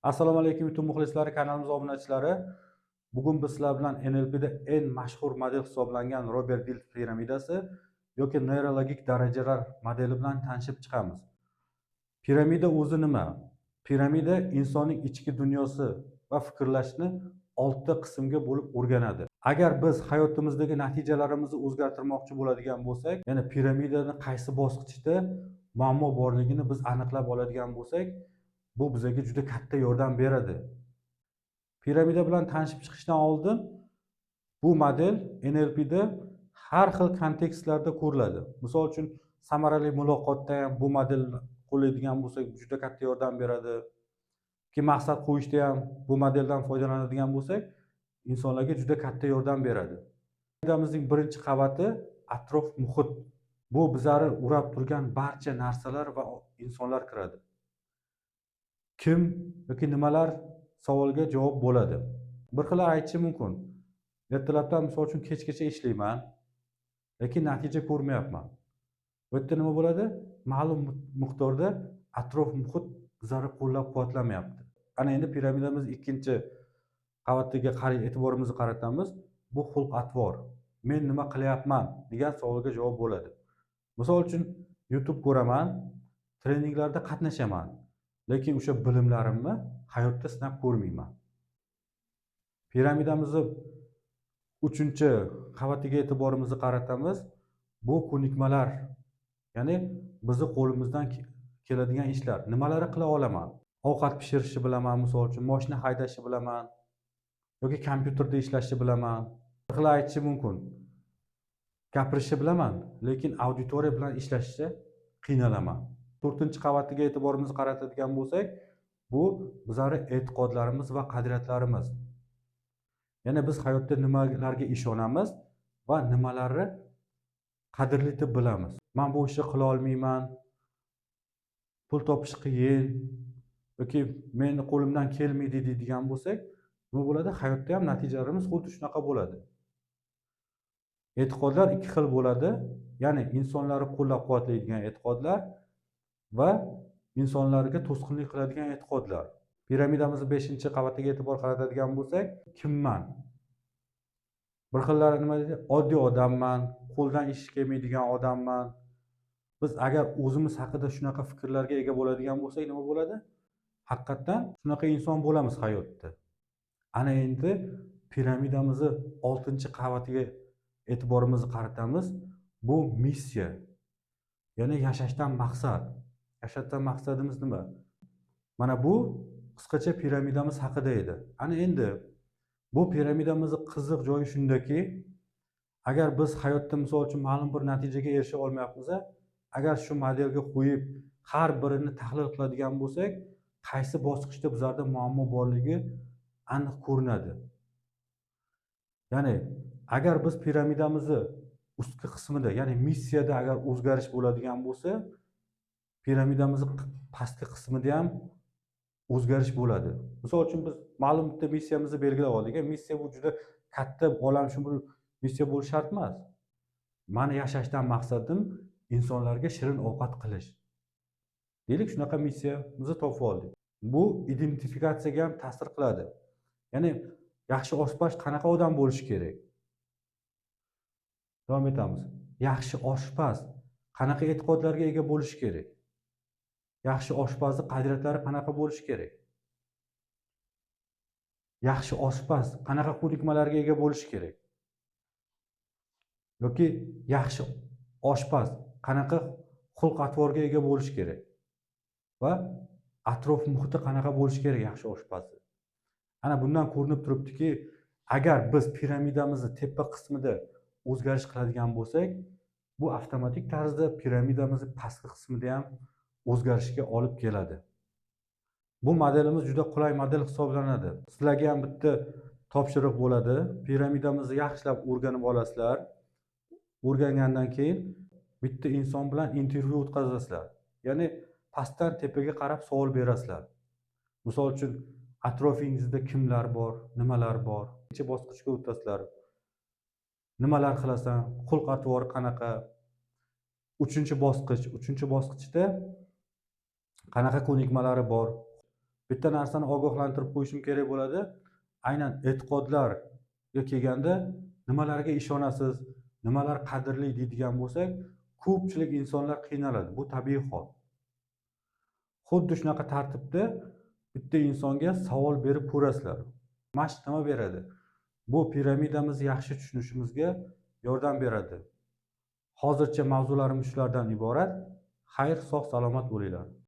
Assalomu alaykum YouTube muxlislari, kanalimiz obunachilari. Bugun biz sizlar bilan NLP'da eng mashhur model hisoblangan Robert Dilts piramidasi yoki neurologik darajalar modeli bilan tanishib chiqamiz. Piramida o'zi nima? Piramida insonning ichki dunyosi va fikrlashni 6 ta qismga bo'lib o'rganadi. Agar biz hayotimizdagi natijalarimizni o'zgartirmoqchi bo'ladigan bo'lsak, ya'ni piramidani qaysi bosqichda muammo borligini biz aniqlab oladigan bo'lsak, bu bizga juda katta yordam beradi. Piramida bilan tanishib chiqishdan oldin bu model NLP'da har xil kontekstlarda ko'riladi. Misol uchun, samarali muloqotda ham bu model qo'llaydigan bo'lsak, juda katta yordam beradi. Maqsad qo'yishda ham bu modeldan foydalanadigan bo'lsak, insonlarga juda katta yordam beradi. Piramidamizning birinchi qavati atrof muhit. Bu bizlarni urab turgan barcha narsalar va insonlar kiradi. Kim yoki nimalar savolga javob bo'ladi. Bir xillar aytishi mumkin. Ertalabdan misol uchun kechgacha ishlayman, lekin natija ko'rmayapman. Bu yerda nima bo'ladi? Ma'lum miqdorda atrof muhit bizlarni qo'llab-quvvatlamayapti. Ana endi piramidamiz ikkinchi qavatiga e'tiborimizni qaratamiz. Bu xulq-atvor. Men nima qilyapman degan savolga javob bo'ladi. Misol uchun, YouTube ko'raman, treninglarda qatnashaman, lekin o'sha bilimlarimni hayotda sinab ko'rmayman. Piramidamizni 3-chi qavatiga e'tiborimizni qaratamiz. Bu ko'nikmalar, ya'ni bizni qo'limizdan keladigan ishlar. Nimalar qila olaman? Ovqat pishirishni bilaman, misol uchun, mashina haydashni bilaman yoki kompyuterda ishlashni bilaman. Bir xil aytishi mumkin. Gapirishni bilaman, lekin auditoriya bilan ishlashda qiynalaman. 4-chi qavatiga e'tiborimizni qaratadigan bo'lsak, bu bizning e'tiqodlarimiz va qadriyatlarimiz. Ya'ni biz hayotda nimalarga ishonamiz va nimalarni qadrli deb bilamiz. Men bu ishni qila olmayman, pul topish qiyin yoki meni qo'limdan kelmaydi deydigan bo'lsak, nima bo'ladi? Hayotda ham natijalarimiz xuddi shunaqa bo'ladi. E'tiqodlar ikki xil bo'ladi. Ya'ni insonlarni qo'llab-quvvatlaydigan e'tiqodlar va insonlarga to'sqinlik qiladigan e'tiqodlar. Piramidamizning 5-chi qavatiga e'tibor qaratadigan bo'lsak, kimman? Bir xillari nima deydi? Oddiy odamman, qo'ldan ish kelmaydigan odamman. Biz agar o'zimiz haqida shunaqa fikrlarga ega bo'ladigan bo'lsak, nima bo'ladi? Haqiqatan shunaqa inson bo'lamiz hayotda. Ana endi piramidamizning 6-chi qavatiga e'tiborimizni qaratamiz. Bu missiya. Ya'ni yashashdan maqsad. Yashashdan maqsadimiz nima? Mana bu qisqacha piramidamiz haqida edi. Ana endi bu piramidamizning qiziq joyi shundaki, agar biz hayotda misol uchun ma'lum bir natijaga erisha olmayapmiz, agar shu modelga qo'yib har birini tahlil qiladigan bo'lsak, qaysi bosqichda bizlarda muammo borligi aniq ko'rinadi. Ya'ni agar biz piramidamizning ustki qismida, ya'ni missiyada agar o'zgarish bo'ladigan bo'lsa, piramidamizning pastki qismida ham o'zgarish bo'ladi. Misol uchun, biz ma'lum bitta missiyamizni belgilab oldik. Missiya bu juda katta olamshumul missiya bo'lishi shart emas. Meni yashashdan maqsadim insonlarga shirin ovqat qilish. Deylik, shunaqa missiyamizni topib oldik. Bu identifikatsiyaga ham ta'sir qiladi. Ya'ni yaxshi oshpaz qanaqa odam bo'lishi kerak? Davom etamiz. Yaxshi oshpaz qanaqa e'tiqodlarga ega bo'lishi kerak? Yaxshi oshpazning qadriyatlari qanaqa bo'lishi kerak? Yaxshi oshpaz qanaqa ko'nikmalarga ega bo'lishi kerak? Yoki yaxshi oshpaz qanaqa xulq-atvorga ega bo'lishi kerak? Va atrof muhiti qanaqa bo'lishi kerak yaxshi oshpazni? Ana bundan ko'rinib turibdiki, agar biz piramidamizning tepa qismida o'zgarish qiladigan bo'lsak, bu avtomatik tarzda piramidamizning pastki qismida ham o'zgarishga olib keladi. Bu modelimiz juda qulay model hisoblanadi. Sizlarga ham bitta topshiriq bo'ladi. Piramidamizni yaxshilab o'rganib olasizlar. O'rgangandan keyin bitta inson bilan intervyu o'tkazasizlar. Ya'ni pastdan tepaga qarab savol berasizlar. Misol uchun, atrofingizda kimlar bor, nimalar bor? Necha bosqichga o'tasizlar? Nimalar qilasan? Xulq-atvor qanaqa? 3-chi bosqichda qanaqa ko'nikmalari bor? Bitta narsani ogohlantirib qo'yishim kerak bo'ladi. Aynan e'tiqodlarga kelganda nimalarga ishonasiz, nimalar qadrli deydigan bo'lsak, ko'pchilik insonlar qiynaladi. Bu tabiiy hol. Xuddi shunaqa tartibda bitta insonga savol berib ko'rasizlar. Mashq nima beradi? Bu piramidamizni yaxshi tushunishimizga yordam beradi. Hozircha mavzularimiz shulardan iborat. Xayr, sog' salomat bo'linglar.